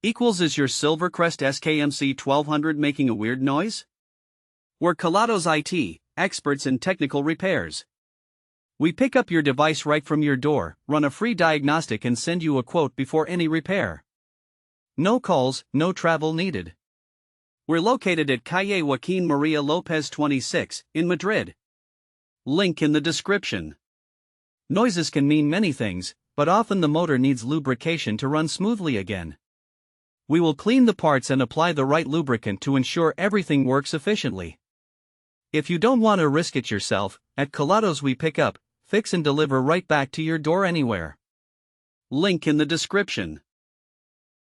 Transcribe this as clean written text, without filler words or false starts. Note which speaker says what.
Speaker 1: Is your Silvercrest SKMC 1200 making a weird noise? We're Kelatos IT, experts in technical repairs. We pick up your device right from your door, run a free diagnostic and send you a quote before any repair. No calls, no travel needed. We're located at Calle Joaquin Maria Lopez 26, in Madrid. Link in the description. Noises can mean many things, but often the motor needs lubrication to run smoothly again. We will clean the parts and apply the right lubricant to ensure everything works efficiently. If you don't want to risk it yourself, at Kelatos we pick up, fix and deliver right back to your door anywhere. Link in the description.